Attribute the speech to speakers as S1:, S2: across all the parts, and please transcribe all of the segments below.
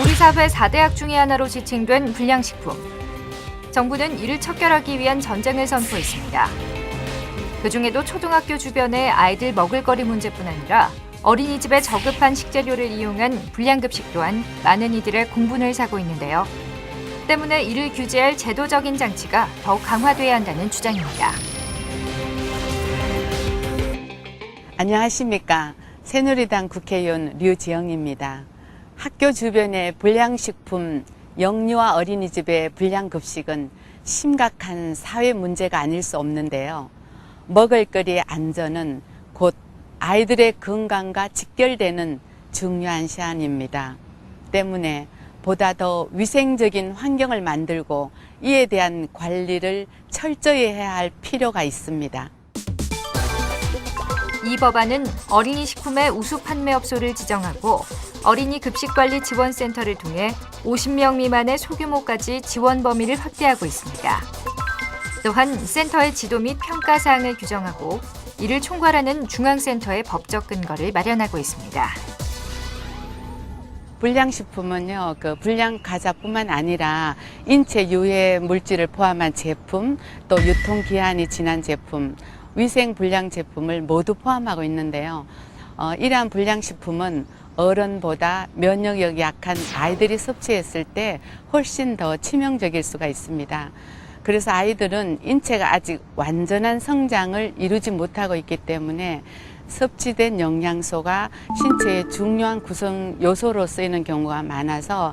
S1: 우리 사회 4대악 중의 하나로 지칭된 불량식품. 정부는 이를 척결하기 위한 전쟁을 선포했습니다. 그중에도 초등학교 주변의 아이들 먹을거리 문제뿐 아니라 어린이집에 저급한 식재료를 이용한 불량급식 또한 많은 이들의 공분을 사고 있는데요. 때문에 이를 규제할 제도적인 장치가 더욱 강화돼야 한다는 주장입니다.
S2: 안녕하십니까. 새누리당 국회의원 류지영입니다. 학교 주변의 불량식품, 영유아 어린이집의 불량급식은 심각한 사회 문제가 아닐 수 없는데요. 먹을거리의 안전은 곧 아이들의 건강과 직결되는 중요한 사안입니다. 때문에 보다 더 위생적인 환경을 만들고 이에 대한 관리를 철저히 해야 할 필요가 있습니다.
S1: 이 법안은 어린이 식품의 우수 판매업소를 지정하고 어린이 급식관리 지원센터를 통해 50명 미만의 소규모까지 지원 범위를 확대하고 있습니다. 또한 센터의 지도 및 평가 사항을 규정하고 이를 총괄하는 중앙센터의 법적 근거를 마련하고 있습니다.
S2: 불량식품은요, 불량 과자뿐만 아니라 인체 유해 물질을 포함한 제품, 또 유통기한이 지난 제품, 위생 불량 제품을 모두 포함하고 있는데요. 이러한 불량식품은 어른보다 면역력이 약한 아이들이 섭취했을 때 훨씬 더 치명적일 수가 있습니다. 그래서 아이들은 인체가 아직 완전한 성장을 이루지 못하고 있기 때문에 섭취된 영양소가 신체의 중요한 구성 요소로 쓰이는 경우가 많아서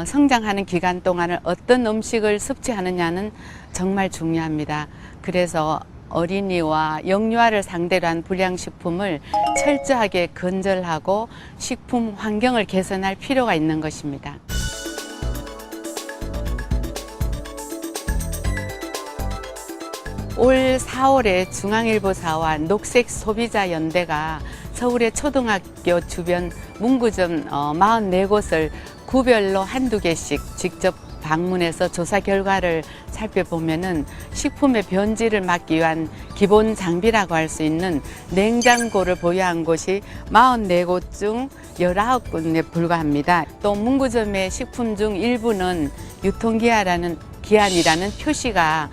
S2: 성장하는 기간 동안을 어떤 음식을 섭취하느냐는 정말 중요합니다. 그래서 어린이와 영유아를 상대로 한 불량식품을 철저하게 건절하고 식품 환경을 개선할 필요가 있는 것입니다. 올 4월에 중앙일보사와 녹색소비자연대가 서울의 초등학교 주변 문구점 44곳을 구별로 한두 개씩 직접 방문해서 조사 결과를 살펴보면은 식품의 변질을 막기 위한 기본 장비라고 할 수 있는 냉장고를 보유한 곳이 44곳 중 19곳에 불과합니다. 또 문구점의 식품 중 일부는 유통기한이라는 표시가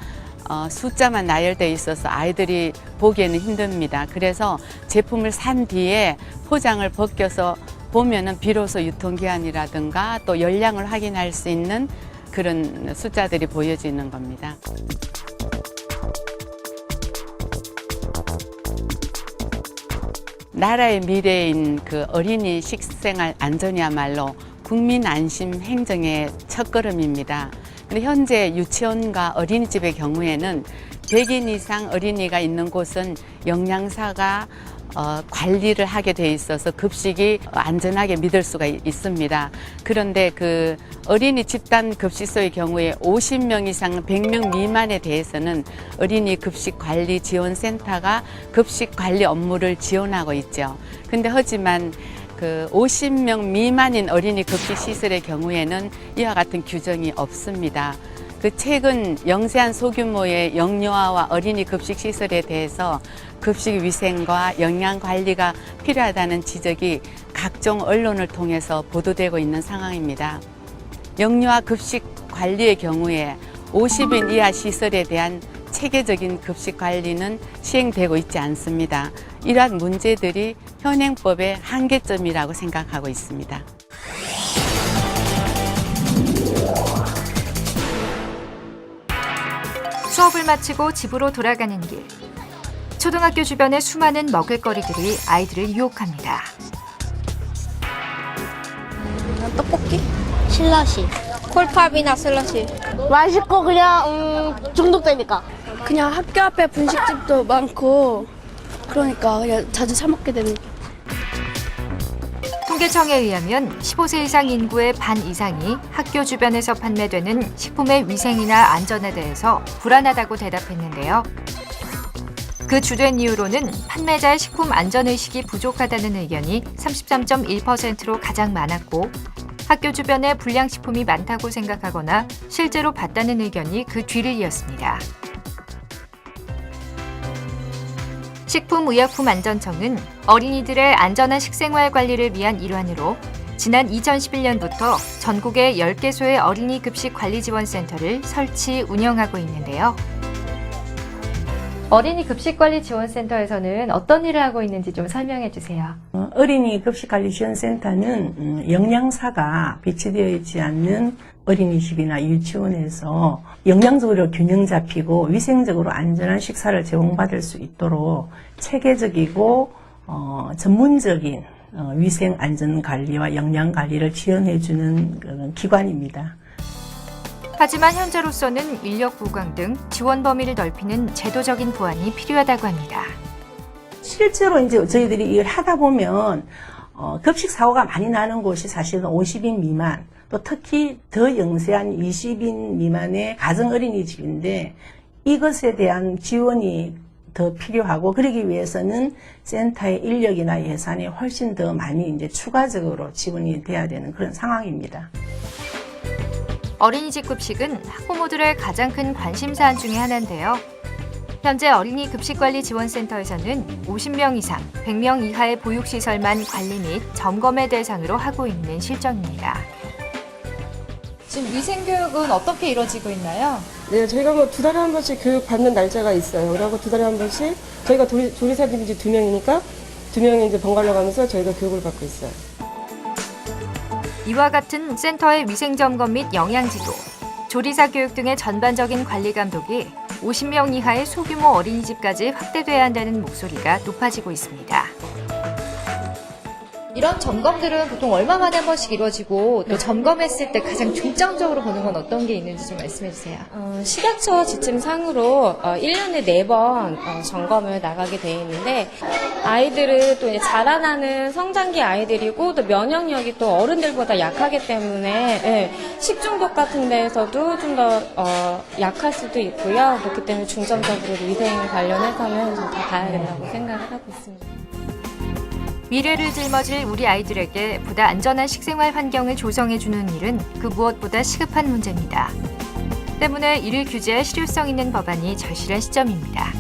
S2: 숫자만 나열되어 있어서 아이들이 보기에는 힘듭니다. 그래서 제품을 산 뒤에 포장을 벗겨서 보면은 비로소 유통기한이라든가 또 열량을 확인할 수 있는 그런 숫자들이 보여지는 겁니다. 나라의 미래인 어린이 식생활 안전이야말로 국민 안심 행정의 첫걸음입니다. 근데 현재 유치원과 어린이집의 경우에는 100인 이상 어린이가 있는 곳은 영양사가 관리를 하게 돼 있어서 급식이 안전하게 믿을 수가 있습니다. 그런데 어린이 집단 급식소의 경우에 50명 이상 100명 미만에 대해서는 어린이 급식관리지원센터가 급식관리 업무를 지원하고 있죠. 근데 하지만 50명 미만인 어린이 급식시설의 경우에는 이와 같은 규정이 없습니다. 최근 영세한 소규모의 영유아와 어린이 급식시설에 대해서 급식 위생과 영양 관리가 필요하다는 지적이 각종 언론을 통해서 보도되고 있는 상황입니다. 영유아 급식 관리의 경우에 50인 이하 시설에 대한 체계적인 급식 관리는 시행되고 있지 않습니다. 이러한 문제들이 현행법의 한계점이라고 생각하고 있습니다.
S1: 수업을 마치고 집으로 돌아가는 길. 초등학교 주변의 수많은 먹을거리들이 아이들을 유혹합니다.
S3: 떡볶이? 슬러시. 콜팝이나 슬러시.
S4: 맛있고 그냥 중독되니까.
S3: 그냥 학교 앞에 분식집도 많고 그러니까 그냥 자주 사 먹게 되는 거.
S1: 통계청에 의하면 15세 이상 인구의 반 이상이 학교 주변에서 판매되는 식품의 위생이나 안전에 대해서 불안하다고 대답했는데요. 그 주된 이유로는 판매자의 식품 안전의식이 부족하다는 의견이 33.1%로 가장 많았고 학교 주변에 불량식품이 많다고 생각하거나 실제로 봤다는 의견이 그 뒤를 이었습니다. 식품의약품안전청은 어린이들의 안전한 식생활 관리를 위한 일환으로 지난 2011년부터 전국에 10개소의 어린이 급식 관리 지원센터를 설치 운영하고 있는데요. 어린이 급식 관리 지원센터에서는 어떤 일을 하고 있는지 좀 설명해 주세요.
S5: 어린이 급식관리지원센터는 영양사가 배치되어 있지 않는 어린이집이나 유치원에서 영양적으로 균형 잡히고 위생적으로 안전한 식사를 제공받을 수 있도록 체계적이고 전문적인 위생 안전 관리와 영양 관리를 지원해주는 그런 기관입니다.
S1: 하지만 현재로서는 인력 보강 등 지원 범위를 넓히는 제도적인 보완이 필요하다고 합니다.
S5: 실제로 이제 저희들이 일을 하다 보면 급식 사고가 많이 나는 곳이 사실은 50인 미만, 또 특히 더 영세한 20인 미만의 가정 어린이집인데 이것에 대한 지원이 더 필요하고 그러기 위해서는 센터의 인력이나 예산이 훨씬 더 많이 이제 추가적으로 지원이 돼야 되는 그런 상황입니다.
S1: 어린이집 급식은 학부모들의 가장 큰 관심사안 중에 하나인데요. 현재 어린이 급식관리지원센터에서는 50명 이상, 100명 이하의 보육시설만 관리 및 점검의 대상으로 하고 있는 실정입니다. 지금 위생교육은 어떻게 이루어지고 있나요?
S6: 네, 저희가 뭐 2달에 한 번씩 교육 받는 날짜가 있어요. 그리고 2달에 한 번씩 저희가 조리사님이 이제 2명이니까 2명이 이제 번갈아 가면서 저희가 교육을 받고 있어요.
S1: 이와 같은 센터의 위생점검 및 영양지도, 조리사 교육 등의 전반적인 관리 감독이 50명 이하의 소규모 어린이집까지 확대돼야 한다는 목소리가 높아지고 있습니다. 이런 점검들은 보통 얼마 만에 한 번씩 이루어지고 또 점검했을 때 가장 중점적으로 보는 건 어떤 게 있는지 좀 말씀해 주세요.
S7: 식약처 지침상으로 1년에 4번 점검을 나가게 돼 있는데 아이들은 또 이제 자라나는 성장기 아이들이고 또 면역력이 또 어른들보다 약하기 때문에 식중독 같은 데에서도 좀 더 약할 수도 있고요. 그렇기 때문에 중점적으로 위생 관련해서는 좀 더 봐야 된다고 생각을 하고 있습니다.
S1: 미래를 짊어질 우리 아이들에게 보다 안전한 식생활 환경을 조성해주는 일은 그 무엇보다 시급한 문제입니다. 때문에 이를 규제할 실효성 있는 법안이 절실한 시점입니다.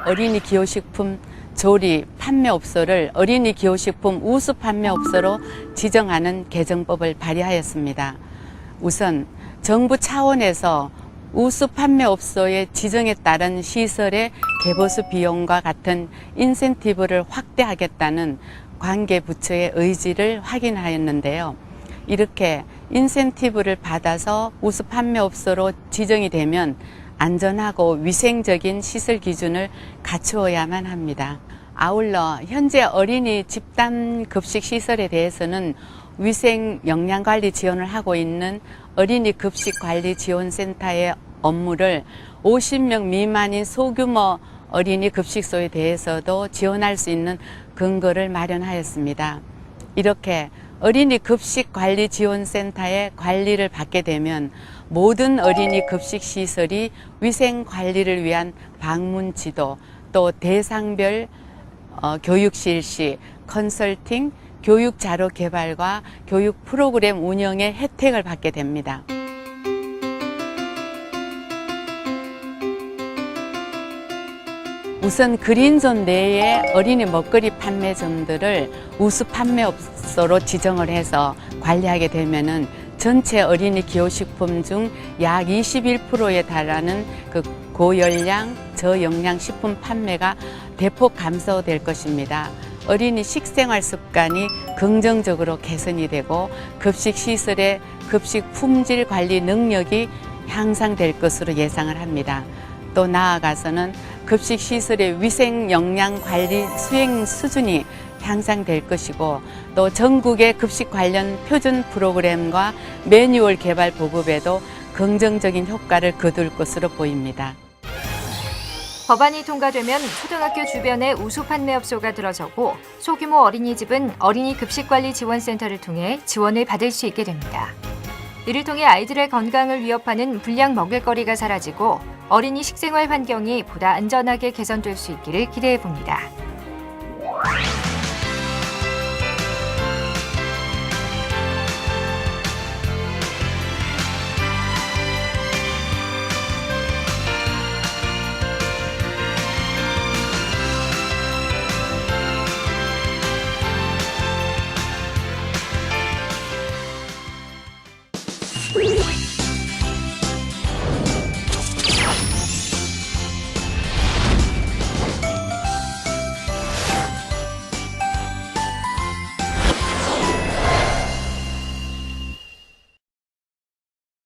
S2: 어린이 기호식품 조리 판매업소를 어린이 기호식품 우수 판매업소로 지정하는 개정법을 발의하였습니다. 우선 정부 차원에서 우수 판매업소의 지정에 따른 시설의 개보수 비용과 같은 인센티브를 확대하겠다는 관계 부처의 의지를 확인하였는데요. 이렇게 인센티브를 받아서 우수 판매업소로 지정이 되면 안전하고 위생적인 시설 기준을 갖추어야만 합니다. 아울러 현재 어린이 집단 급식 시설에 대해서는 위생 영양관리 지원을 하고 있는 어린이 급식관리지원센터의 업무를 50명 미만인 소규모 어린이 급식소에 대해서도 지원할 수 있는 근거를 마련하였습니다. 이렇게 어린이 급식관리지원센터의 관리를 받게 되면 모든 어린이 급식시설이 위생관리를 위한 방문 지도, 또 대상별 교육 실시, 컨설팅, 교육 자료 개발과 교육 프로그램 운영의 혜택을 받게 됩니다. 우선 그린존 내에 어린이 먹거리 판매점들을 우수 판매업소로 지정을 해서 관리하게 되면은 전체 어린이 기호식품 중 약 21%에 달하는 그 고열량, 저영양 식품 판매가 대폭 감소될 것입니다. 어린이 식생활 습관이 긍정적으로 개선이 되고 급식 시설의 급식 품질 관리 능력이 향상될 것으로 예상을 합니다. 또 나아가서는 급식 시설의 위생 영양 관리 수행 수준이 향상될 것이고 또 전국의 급식 관련 표준 프로그램과 매뉴얼 개발 보급에도 긍정적인 효과를 거둘 것으로 보입니다.
S1: 법안이 통과되면 초등학교 주변에 우수 판매업소가 들어서고 소규모 어린이집은 어린이 급식관리지원센터를 통해 지원을 받을 수 있게 됩니다. 이를 통해 아이들의 건강을 위협하는 불량 먹을거리가 사라지고 어린이 식생활 환경이 보다 안전하게 개선될 수 있기를 기대해 봅니다. 있습니다.